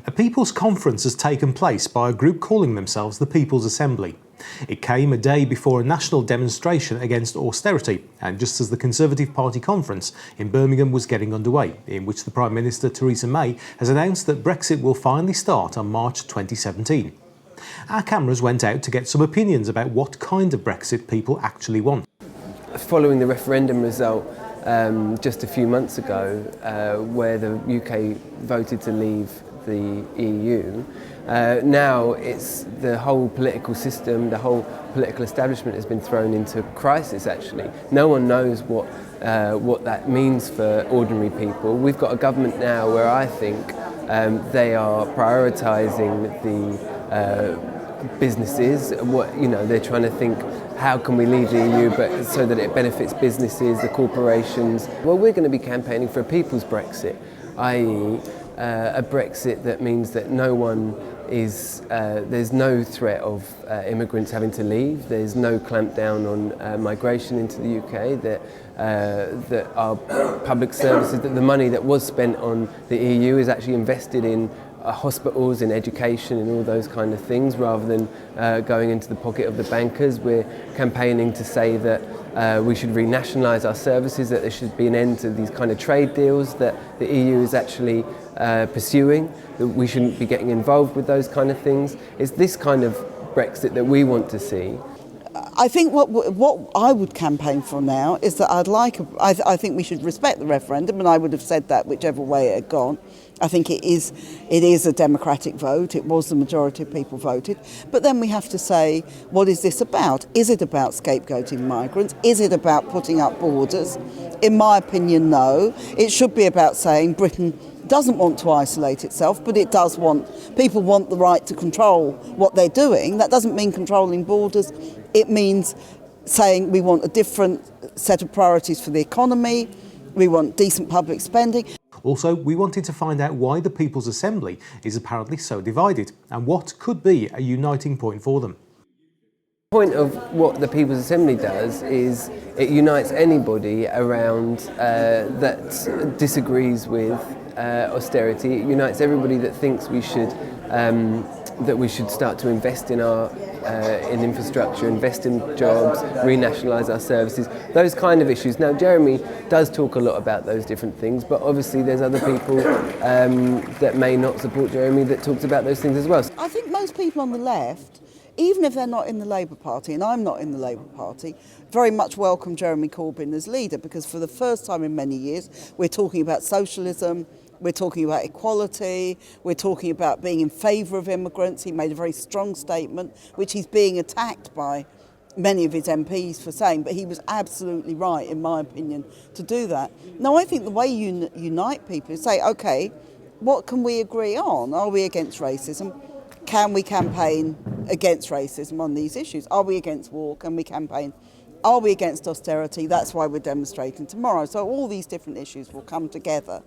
A people's conference has taken place by a group calling themselves the People's Assembly. It came a day before a national demonstration against austerity, and just as the Conservative Party conference in Birmingham was getting underway, in which the Prime Minister Theresa May has announced that Brexit will finally start on March 2017. Our cameras went out to get some opinions about what kind of Brexit people actually want. Following the referendum result just a few months ago, where the UK voted to leave the EU, now it's the whole political system, the whole political establishment has been thrown into crisis actually. No one knows what that means for ordinary people. We've got a government now where I think they are prioritising the businesses. They're trying to think, how can we leave the EU but so that it benefits businesses, the corporations? Well, we're going to be campaigning for a people's Brexit, i.e. a Brexit that means that there's no threat of immigrants having to leave, there's no clampdown on migration into the UK, that our public services, that the money that was spent on the EU is actually invested in hospitals, in education and all those kind of things, rather than going into the pocket of the bankers. We're campaigning to say that we should renationalise our services, that there should be an end to these kind of trade deals that the EU is actually pursuing, that we shouldn't be getting involved with those kind of things. It's this kind of Brexit that we want to see. I think what I would campaign for now is that I think we should respect the referendum, and I would have said that whichever way it had gone. I think it is a democratic vote. It was the majority of people voted. But then we have to say, what is this about? Is it about scapegoating migrants? Is it about putting up borders? In my opinion, no. It should be about saying Britain doesn't want to isolate itself, but people want the right to control what they're doing. That doesn't mean controlling borders. It means saying we want a different set of priorities for the economy. We want decent public spending. Also, we wanted to find out why the People's Assembly is apparently so divided and what could be a uniting point for them. The point of what the People's Assembly does is it unites anybody around that disagrees with austerity. It unites everybody that thinks we should start to invest in in infrastructure, invest in jobs, renationalise our services, those kind of issues. Now, Jeremy does talk a lot about those different things, but obviously there's other people that may not support Jeremy that talks about those things as well. I think most people on the left, even if they're not in the Labour Party, and I'm not in the Labour Party, very much welcome Jeremy Corbyn as leader, because for the first time in many years we're talking about socialism, we're talking about equality, we're talking about being in favour of immigrants. He made a very strong statement, which he's being attacked by many of his MPs for saying, but he was absolutely right, in my opinion, to do that. Now, I think the way you unite people is say, OK, what can we agree on? Are we against racism? Can we campaign against racism on these issues? Are we against war? Can we campaign? Are we against austerity? That's why we're demonstrating tomorrow. So all these different issues will come together.